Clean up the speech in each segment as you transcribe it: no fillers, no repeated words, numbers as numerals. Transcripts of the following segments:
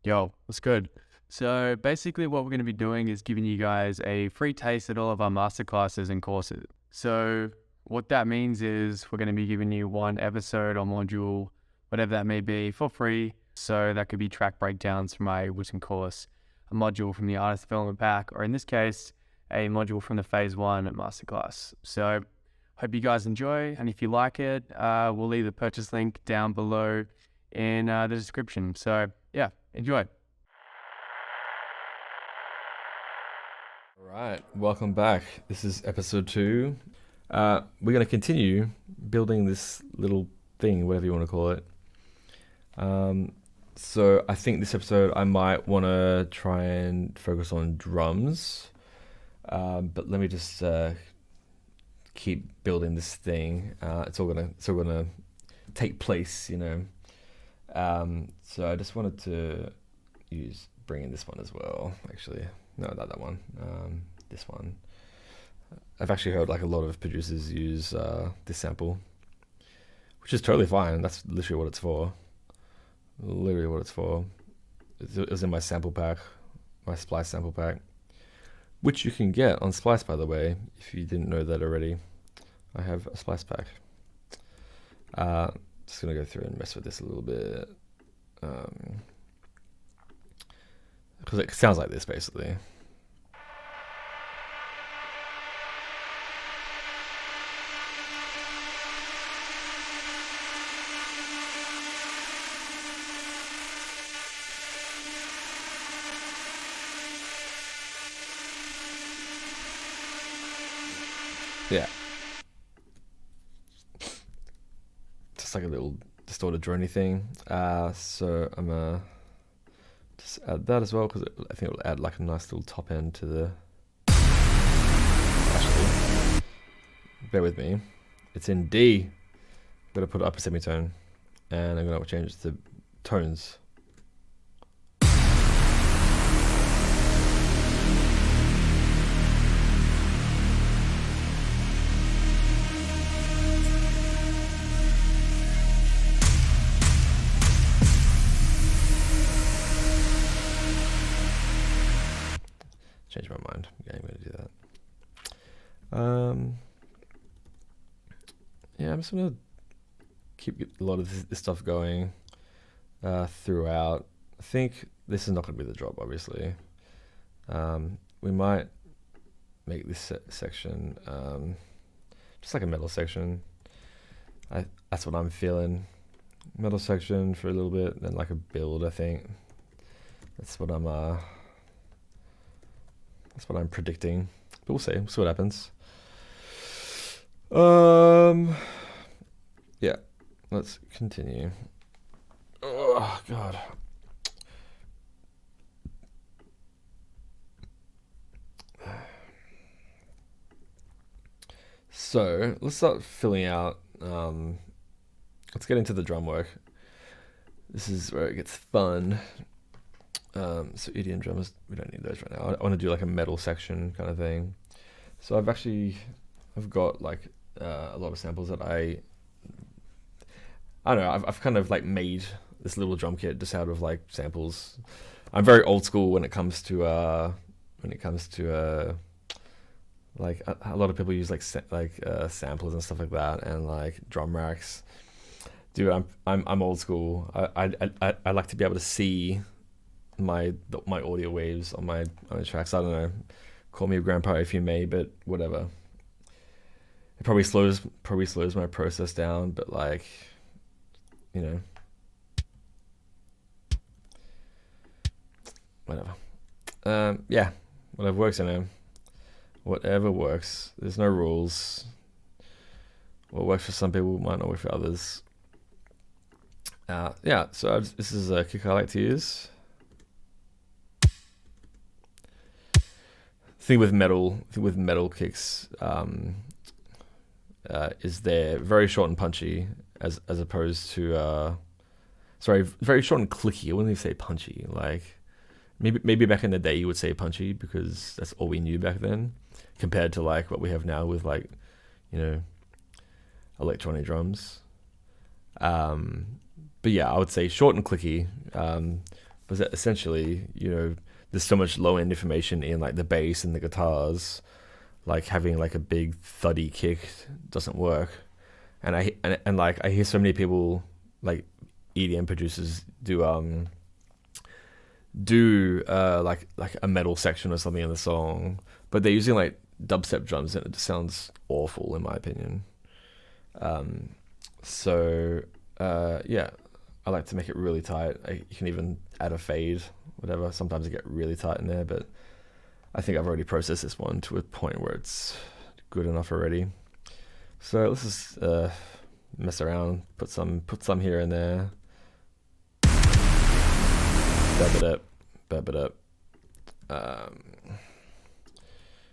Yo, what's good? So basically what we're going to be doing is giving you guys a free taste at all of our masterclasses and courses. So what that means is we're going to be giving you one episode or module, whatever that may be, for free. So that could be track breakdowns from my written course, a module from the artist development pack, or in this case, a module from the phase 1 masterclass. So hope you guys enjoy. And if you like it, we'll leave the purchase link down below in the description. So yeah, enjoy. All right, welcome back. This is episode 2. We're going to continue building this little thing, whatever you want to call it. So I think this episode I might want to try and focus on drums. But let me just keep building this thing. It's all gonna take place, So I just wanted to bring in this one as well. Actually, no, not that one. This one. I've actually heard like a lot of producers use this sample, which is totally fine. That's literally what it's for. Literally what it's for. It was in my sample pack, my Splice sample pack, which you can get on Splice, by the way, if you didn't know that already. I have a Splice pack. Just gonna go through and mess with this a little bit, because it sounds like this basically. Yeah. Just like a little distorted drony thing. So I'm gonna just add that as well, because I think it will add like a nice little top end to the... Actually, bear with me. It's in D. I'm gonna put up a semitone, and I'm gonna change the tones. Change my mind. Yeah, I'm going to do that. Yeah, I'm just going to keep a lot of this stuff going throughout. I think this is not going to be the drop, obviously. We might make this section just like a metal section. That's what I'm feeling. Metal section for a little bit, then like a build, I think. That's what I'm predicting. But we'll see. We'll see what happens. Yeah. Let's continue. Oh God. So let's start filling out. Let's get into the drum work. This is where it gets fun. So EDM drums, we don't need those right now. I want to do like a metal section kind of thing. So I've got like a lot of samples that I don't know. I've kind of like made this little drum kit just out of like samples. I'm very old school when it comes to like a lot of people use like samplers and stuff like that, and like drum racks. Dude, I'm old school. I like to be able to see my audio waves on my tracks. I don't know, call me a grandpa if you may, but whatever. It probably slows my process down, but like, whatever. Yeah, whatever works, whatever works. There's no rules. What works for some people might not work for others. Yeah, so this is a kick I like to use. Thing with metal kicks is they're very short and punchy, as opposed to very short and clicky. I wouldn't even say punchy. Like maybe back in the day you would say punchy because that's all we knew back then, compared to like what we have now with like electronic drums. But yeah, I would say short and clicky. was that essentially, there's so much low end information in like the bass and the guitars, like having like a big thuddy kick doesn't work. And I hear so many people, like EDM producers, do like a metal section or something in the song, but they're using like dubstep drums, and it just sounds awful in my opinion. Yeah, I like to make it really tight. You can even add a fade, whatever. Sometimes I get really tight in there, but I think I've already processed this one to a point where it's good enough already. So let's just mess around, put some here and there. Bab it up.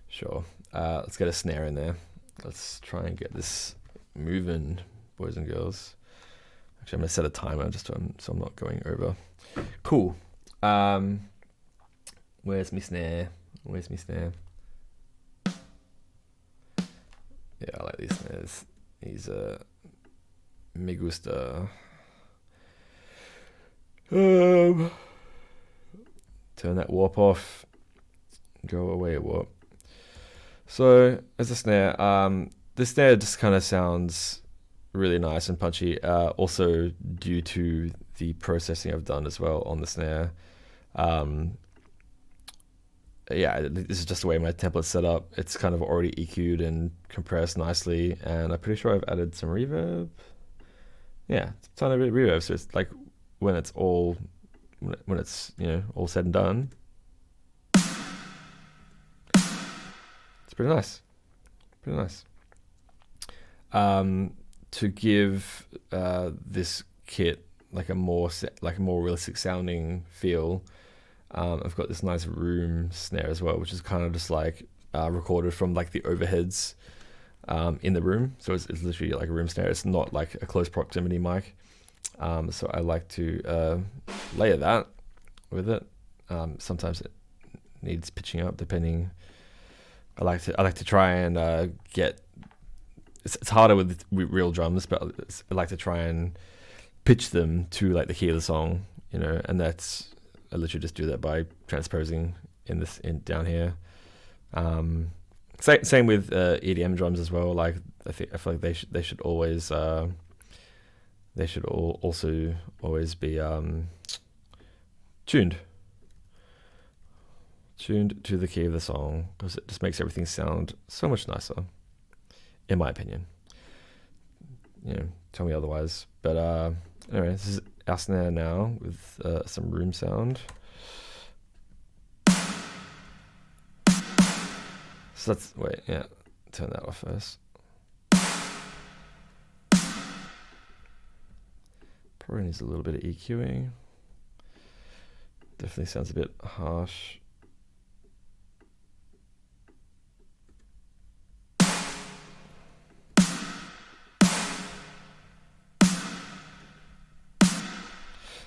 Sure. Let's get a snare in there. Let's try and get this moving, boys and girls. Actually, I'm gonna set a timer just so I'm not going over. Cool. Where's my snare? Yeah, I like these snares. These me gusta. Turn that warp off. Go away, warp. So as a snare, this snare just kind of sounds really nice and punchy. Also due to the processing I've done as well on the snare. Yeah, this is just the way my template's set up. It's kind of already EQ'd and compressed nicely, and I'm pretty sure I've added some reverb. Yeah, it's a ton of reverb, so it's like when it's all all said and done, it's pretty nice. To give this kit like a more realistic sounding feel, I've got this nice room snare as well, which is kind of just like recorded from like the overheads in the room. So it's literally like a room snare. It's not like a close proximity mic. So I like to layer that with it. Sometimes it needs pitching up, depending. I like to try and get. It's harder with real drums, but I like to try and pitch them to like the key of the song, and that's. I literally just do that by transposing in down here. Same with EDM drums as well. Like I feel like they should always also always be tuned to the key of the song, because it just makes everything sound so much nicer, in my opinion. Tell me otherwise. But anyway, this is our snare now with some room sound. So turn that off first. Probably needs a little bit of EQing. Definitely sounds a bit harsh.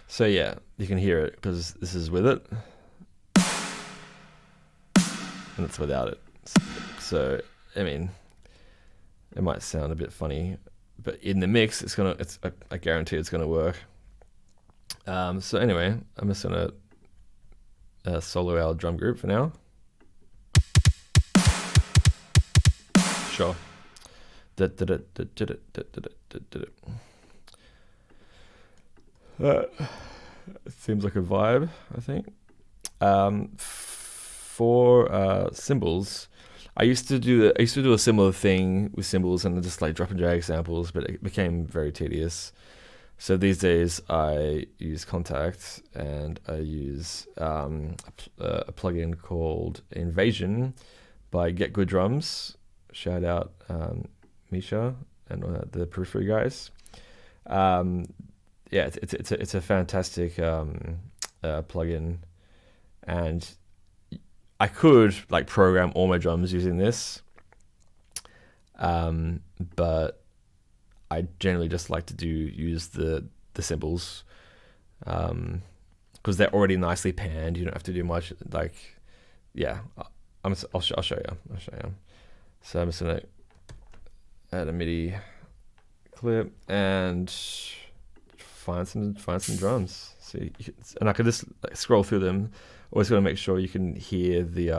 So yeah, you can hear it because this is with it, and it's without it. So I mean, it might sound a bit funny, but in the mix, I guarantee it's gonna work. So anyway, I'm just gonna solo our drum group for now. Sure. It seems like a vibe, I think. For cymbals, I used to do a similar thing with cymbals and just like drop and drag samples, but it became very tedious. So these days I use Contact, and I use a plugin called Invasion by Get Good Drums. Shout out Misha and the Periphery guys. Yeah, it's a fantastic plugin, and I could like program all my drums using this, but I generally just like to use the cymbals, because they're already nicely panned. You don't have to do much. Like, yeah, I'll show you. So I'm just gonna add a MIDI clip and find some drums. So and I could just like scroll through them. Always got to make sure you can hear the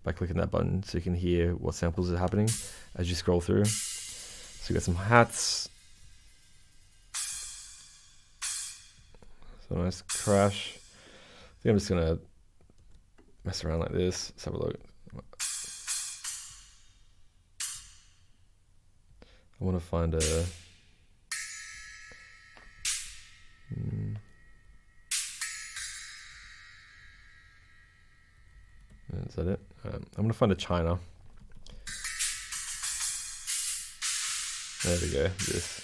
by clicking that button, so you can hear what samples are happening as you scroll through. So you got some hats. So nice crash. I think I'm just gonna mess around like this. Let's have a look. I want to find a. Is that it? I'm gonna find a China. There we go. This.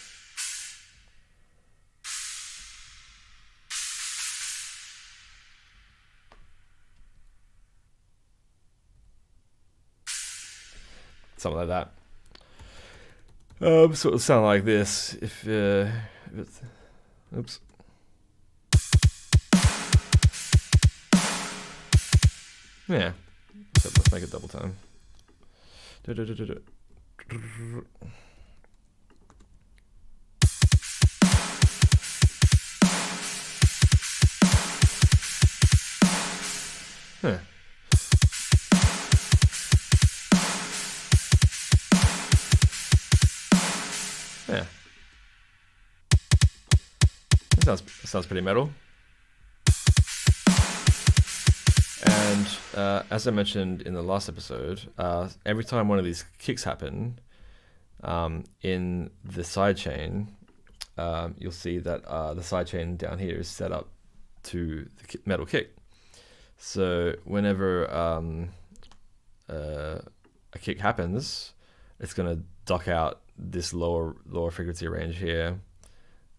Something like that. So it'll sound like this if it's, oops. Yeah. So let's make it double time. Huh. Yeah. That sounds pretty metal. And as I mentioned in the last episode, every time one of these kicks happen in the sidechain, you'll see that the sidechain down here is set up to the metal kick. So whenever a kick happens, it's going to dock out this lower frequency range here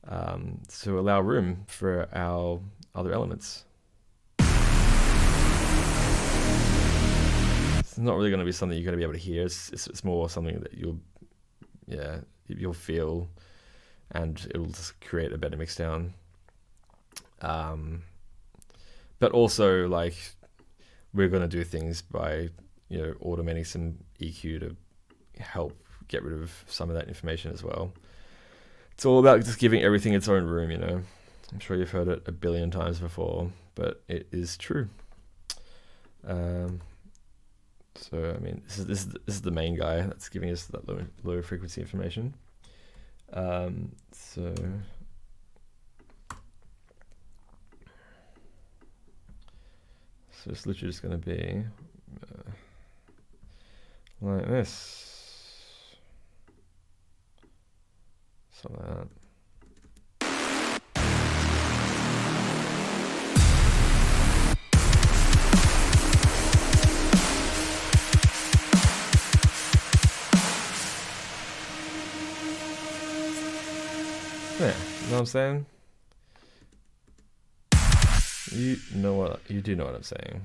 to allow room for our other elements. It's not really going to be something you're going to be able to hear. It's more something that you'll feel, and it'll just create a better mix down. But also, like, we're going to do things by automating some EQ to help get rid of some of that information as well. It's all about just giving everything its own room, I'm sure you've heard it a billion times before, but it is true. So I mean, this is the main guy that's giving us that low frequency information. So it's literally just going to be like this. Something like that. Yeah, you know what I'm saying? You do know what I'm saying.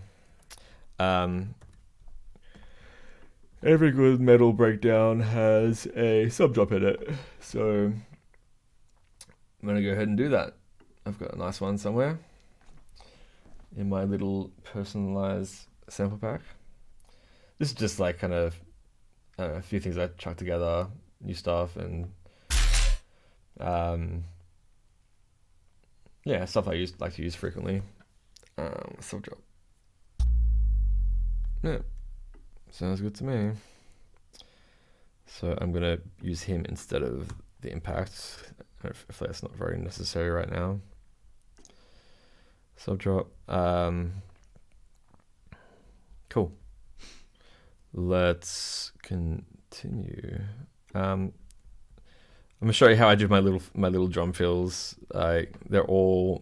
Every good metal breakdown has a sub drop in it, so I'm gonna go ahead and do that. I've got a nice one somewhere in my little personalized sample pack. This is just like kind of a few things I chucked together, new stuff, and stuff I like to use frequently. Sub drop. Yeah. Sounds good to me. So I'm going to use him instead of the impact. I feel like that's not very necessary right now. Sub drop. Cool. Let's continue. I'm gonna show you how I do my little drum fills. They're all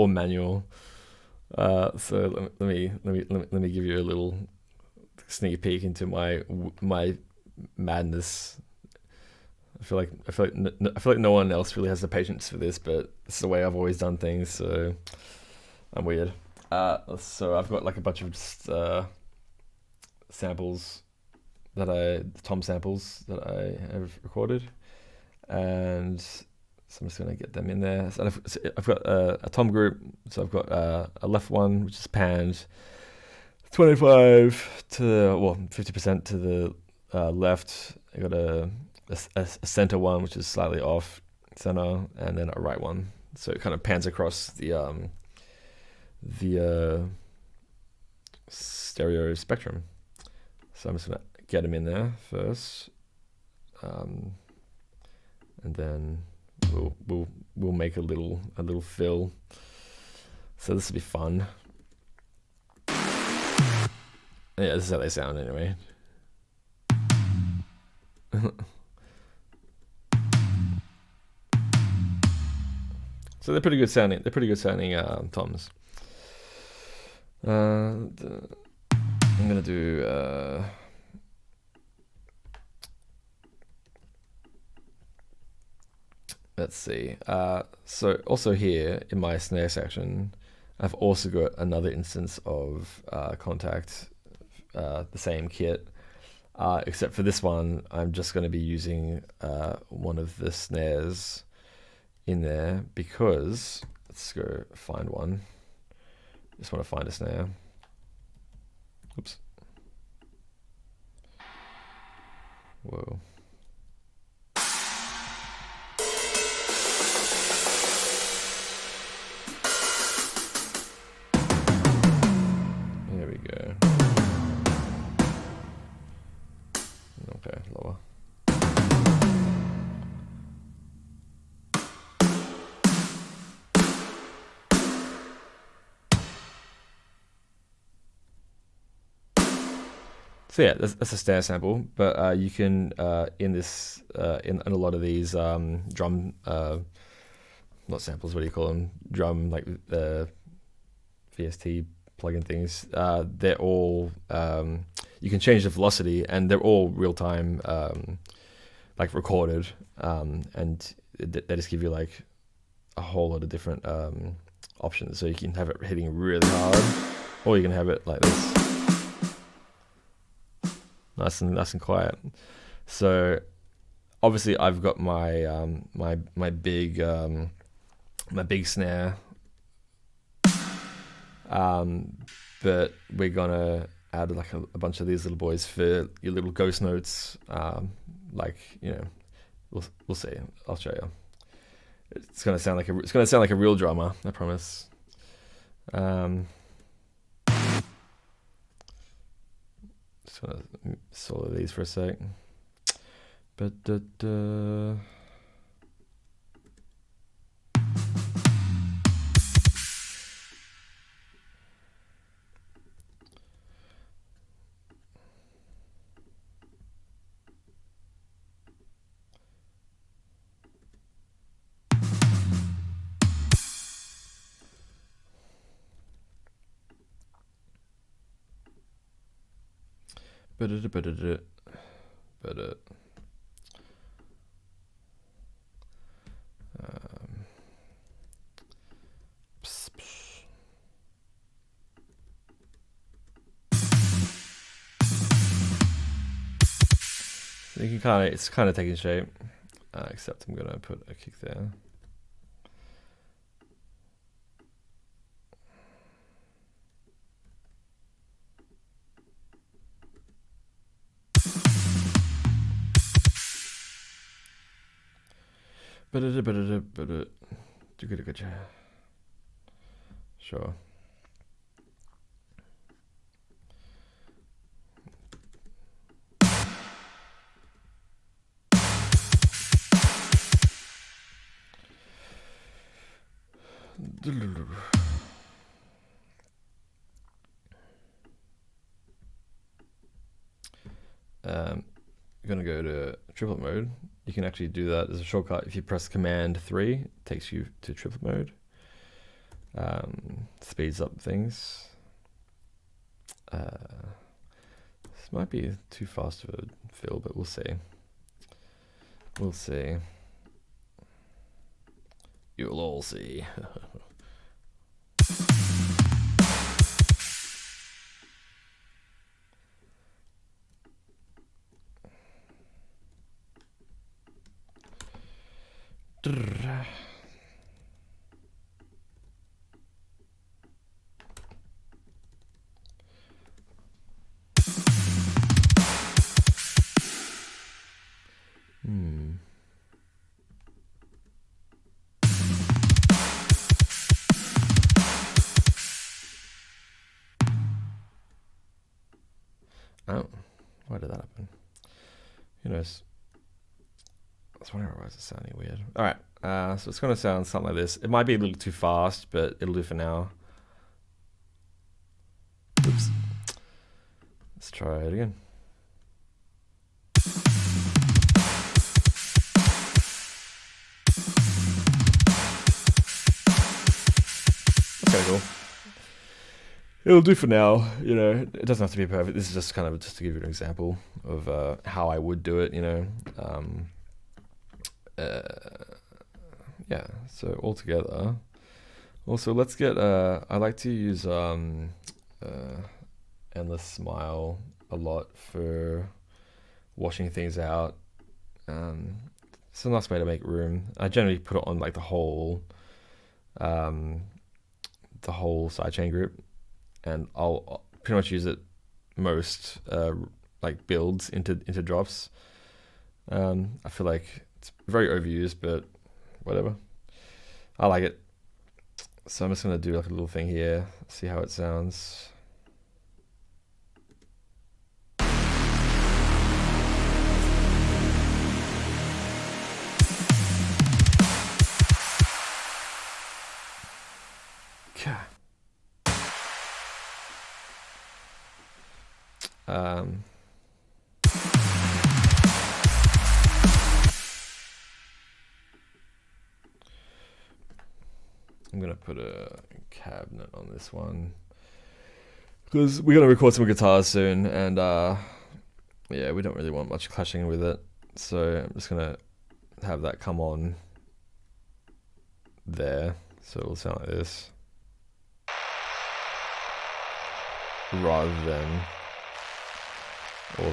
manual. So let me give you a little sneak peek into my madness. I feel like no one else really has the patience for this, but it's the way I've always done things. So I'm weird. So I've got like a bunch of just, samples tom samples that I have recorded, and so I'm just gonna get them in there. So I've got a tom group. So I've got a left one which is panned 25 to 50% to the left. I got a center one which is slightly off center, and then a right one. So it kind of pans across the the stereo spectrum. So I'm just gonna get them in there first, and then we'll make a little fill. So this will be fun. Yeah, this is how they sound anyway. So they're pretty good sounding. They're pretty good sounding toms. I'm gonna do. Let's see. So also here in my snare section, I've also got another instance of Contact, the same kit. Except for this one, I'm just going to be using one of the snares in there because, let's go find one. Just want to find a snare. Oops. Whoa. There we go. Okay, lower. So yeah, that's a snare sample, but you can in this in a lot of these drum not samples, what do you call them? Drum, like VST plugin things. They're all you can change the velocity, and they're all real time, like recorded, and they just give you like a whole lot of different options. So you can have it hitting really hard, or you can have it like this. Nice and quiet. So obviously I've got my my big snare, but we're gonna add like a bunch of these little boys for your little ghost notes. Like, you know, we'll see. I'll show you. It's gonna sound like a real drummer, I promise. Just gonna solo these for a sec. But you can it's kind of taking shape, except I'm gonna put a kick there. Sure. You're gonna go to triplet mode. You can actually do that as a shortcut. If you press Command 3, it takes you to triplet mode. Speeds up things. This might be too fast of a fill, but we'll see. We'll see. You'll all see. Oh, why did that happen? Who knows? I was wondering why it's sounding weird. All right, so it's going to sound something like this. It might be a little too fast, but it'll do for now. Oops. Let's try it again. Okay, cool. It'll do for now, you know. It doesn't have to be perfect. This is just kind of just to give you an example of how I would do it, you know. Yeah, so all together. Also, let's get, I like to use Endless Smile a lot for washing things out. It's a nice way to make room. I generally put it on like the whole sidechain group, and I'll pretty much use it most like builds into drops. I feel like it's very overused, but whatever. I like it. So I'm just gonna do like a little thing here, see how it sounds. Okay. I'm gonna put a cabinet on this one because we're gonna record some guitars soon, and yeah, we don't really want much clashing with it, so I'm just gonna have that come on there, so it'll sound like this, rather than all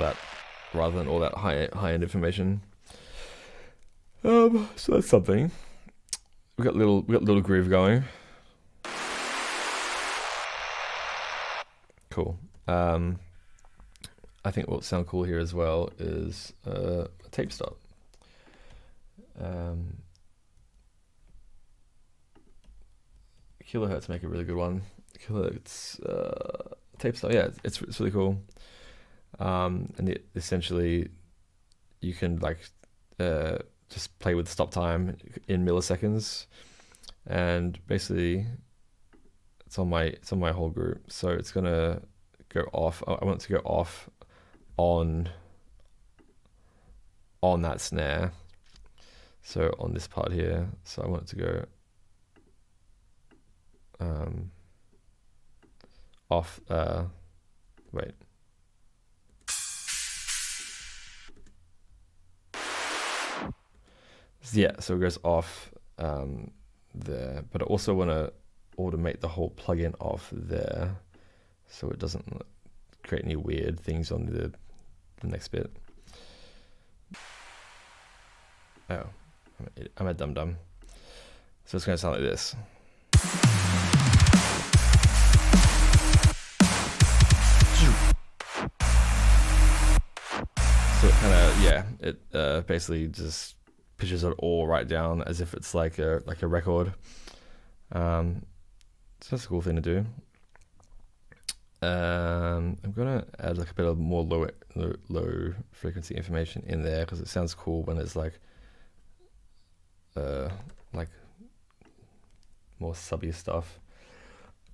that high-end information. So that's something. We got little groove going. Cool. I think what will sound cool here as well is a tape stop. Kilohertz make a really good one. Kilohertz tape stop. Yeah, it's really cool. And essentially, you can like just play with stop time in milliseconds, and basically it's on my whole group, so it's gonna go off. I want it to go off on that snare, so on this part here, so I want it to go off wait. Yeah, so it goes off there, but I also want to automate the whole plugin off there, so it doesn't create any weird things on the next bit. Oh, I'm a dum-dum. So it's going to sound like this. So it kind of, yeah, it basically just pitches it all right down as if it's like a record. So that's a cool thing to do. I'm gonna add like a bit of more low frequency information in there because it sounds cool when it's like more subby stuff.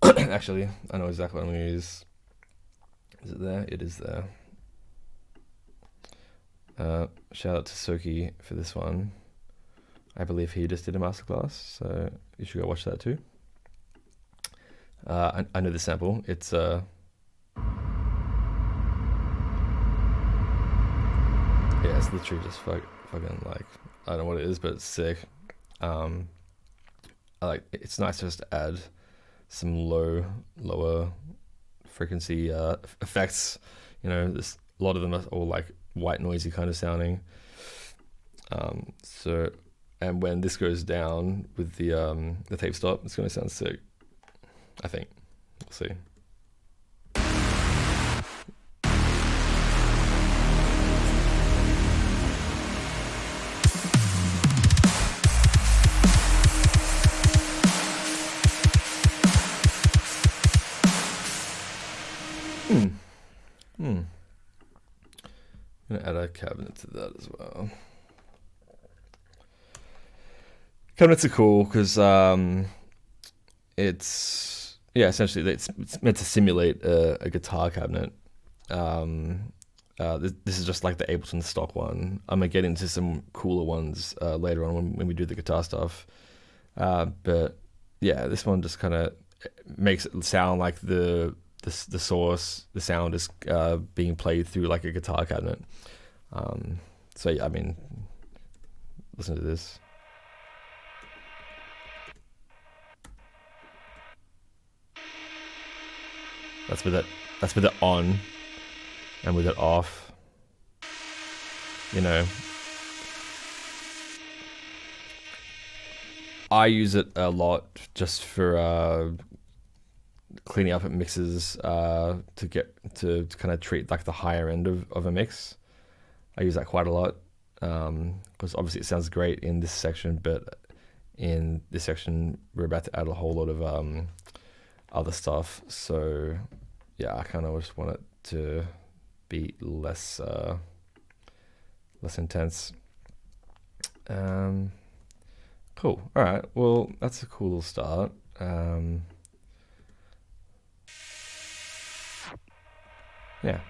Actually, I know exactly what I'm gonna use. Is it there? It is there. Shout out to Soki for this one. I believe he just did a masterclass, so you should go watch that too. I know the sample. It's yeah, it's literally just fucking like, I don't know what it is, but it's sick. It's nice just to add some lower frequency effects. You know, there's a lot of them are all like white noisy kind of sounding. So, and when this goes down with the tape stop, it's gonna sound sick, I think. We'll see. I'm gonna add a cabinet to that as well. Cabinets are cool because it's essentially it's meant to simulate a guitar cabinet. This is just like the Ableton stock one. I'm gonna get into some cooler ones later on when we do the guitar stuff. But yeah, this one just kind of makes it sound like the source, the sound is being played through like a guitar cabinet. So yeah, I mean, listen to this. That's with it on, and with it off. You know, I use it a lot just for cleaning up at mixes to get to kind of treat like the higher end of a mix. I use that quite a lot because obviously it sounds great in this section, but in this section we're about to add a whole lot of other stuff. So yeah, I kind of just want it to be less intense. Cool. All right. Well, that's a cool little start. Yeah.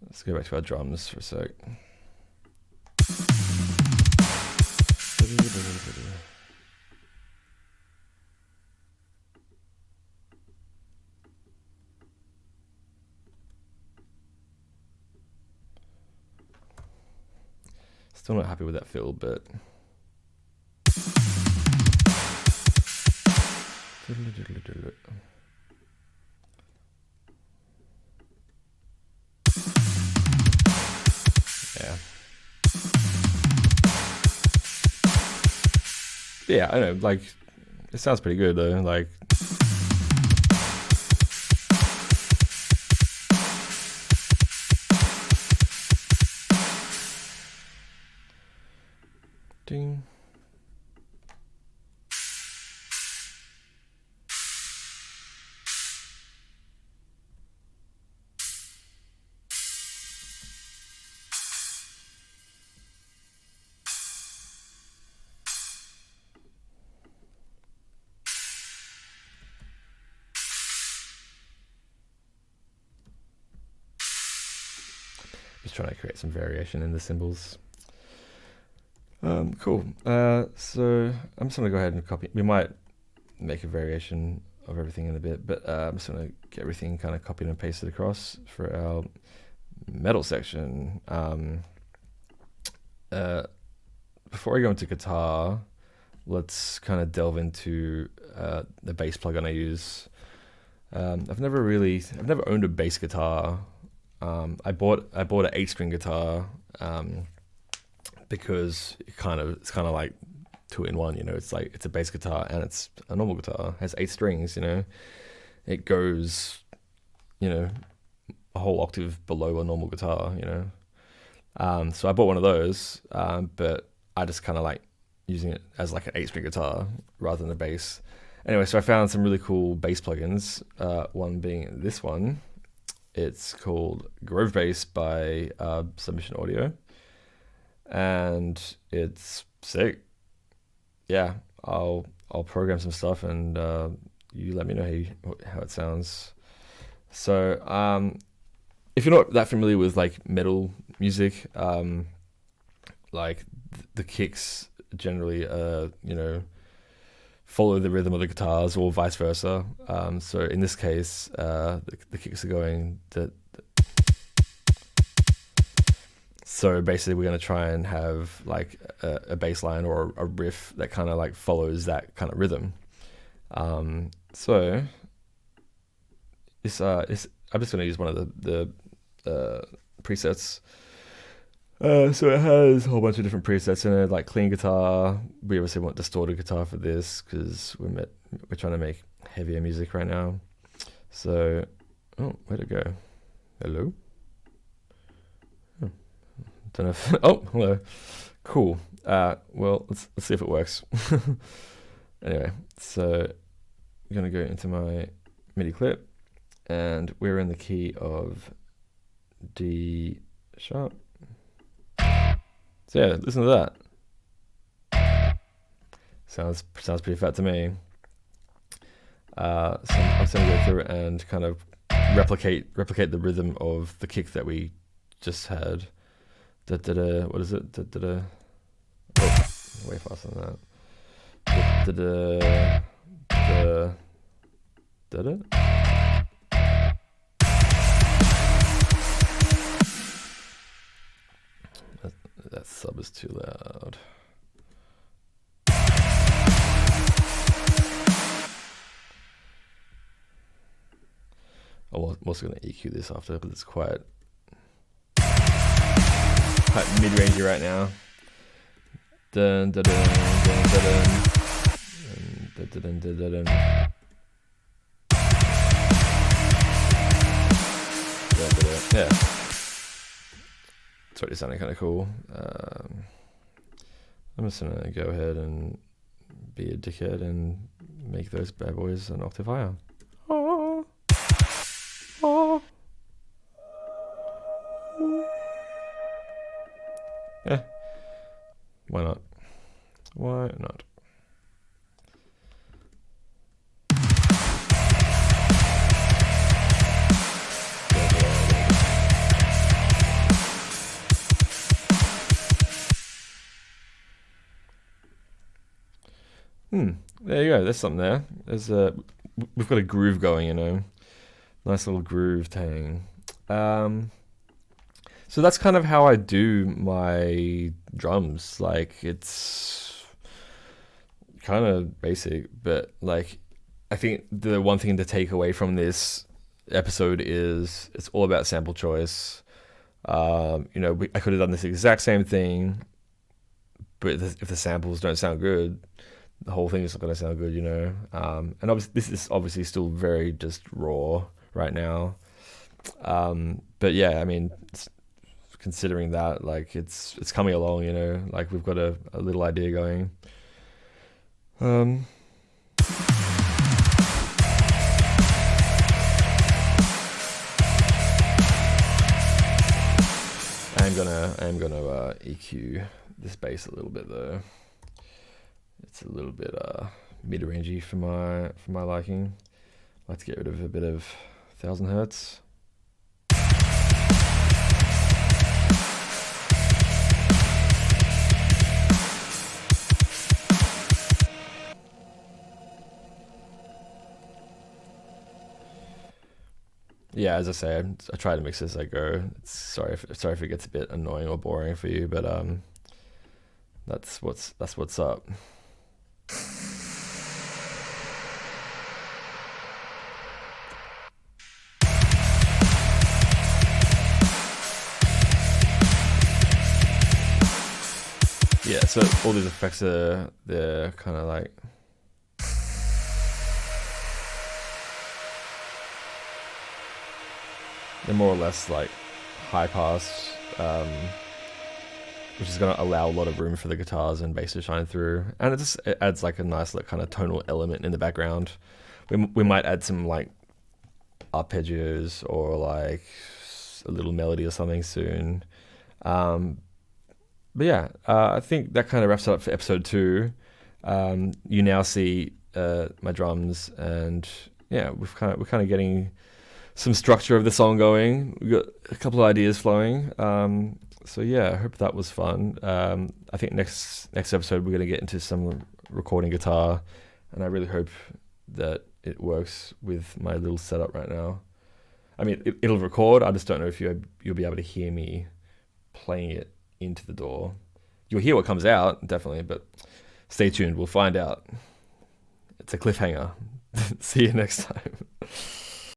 Let's go back to our drums for a sec. Still not happy with that fill, but yeah. Yeah, I know, like, it sounds pretty good though, like. Ding. Just trying to create some variation in the cymbals. Cool. So I'm just gonna go ahead and copy. We might make a variation of everything in a bit, but I'm just gonna get everything kind of copied and pasted across for our metal section. Before I go into guitar, let's kind of delve into the bass plugin I use. I've never owned a bass guitar. I bought an 8-string guitar because it's kind of like 2-in-1, you know. It's like it's a bass guitar and it's a normal guitar. It has 8 strings, you know. It goes, you know, a whole octave below a normal guitar, you know. So I bought one of those, but I just kind of like using it as like an 8-string guitar rather than a bass. Anyway, so I found some really cool bass plugins. One being this one. It's called Grove Bass by Submission Audio, and it's sick. Yeah, I'll program some stuff and you let me know how it sounds. So if you're not that familiar with like metal music, like the kicks generally you know, follow the rhythm of the guitars or vice versa. So in this case, the kicks are going so basically we're going to try and have like a bass line or a riff that kind of like follows that kind of rhythm. So this I'm just going to use one of the presets. So it has a whole bunch of different presets in it, like clean guitar. We obviously want distorted guitar for this because we're trying to make heavier music right now. So, oh, where'd it go? Hello? Oh, don't know if, oh, hello. Cool. Well, let's see if it works. Anyway, so I'm gonna go into my MIDI clip, and we're in the key of D sharp. So yeah, listen to that. Sounds pretty fat to me. So I'm just gonna go through and kind of replicate the rhythm of the kick that we just had. Da da da. What is it? Da da da. Oh, way faster than that. Da da da. Da da. That sub is too loud. I'm also going to EQ this after because it's quite mid-rangey right now. Dun dun dun dun dun dun dun dun dun dun. Yeah, it's already sounding kind of cool. I'm just gonna go ahead and be a dickhead and make those bad boys an octave higher. Oh. Oh. Yeah. Why not? Why not? There you go. There's something there. We've got a groove going, you know. Nice little groove tang. So that's kind of how I do my drums. Like, it's kind of basic, but like, I think the one thing to take away from this episode is it's all about sample choice. You know, I could have done this exact same thing, but if the samples don't sound good, the whole thing is not going to sound good, you know. And obviously, this is obviously still very just raw right now. But yeah, I mean, considering that, like, it's coming along, you know. Like, we've got a little idea going. I'm gonna EQ this bass a little bit though. It's a little bit mid-rangey for my liking. I like to get rid of a bit of 1000 hertz. Yeah, as I say, I try to mix this as I go. Sorry if it gets a bit annoying or boring for you, but that's what's up. Yeah, so all these effects they're kind of like they're more or less like high pass, which is going to allow a lot of room for the guitars and bass to shine through, and it adds like a nice like kind of tonal element in the background. We might add some like arpeggios or like a little melody or something soon. But yeah, I think that kind of wraps it up for episode 2. You now see my drums, and yeah, we're kind of getting some structure of the song going. We've got a couple of ideas flowing. So yeah, I hope that was fun. I think next episode we're going to get into some recording guitar, and I really hope that it works with my little setup right now. I mean, it'll record. I just don't know if you'll be able to hear me playing it into the DAW. You'll hear what comes out, definitely, but stay tuned. We'll find out. It's a cliffhanger. See you next time.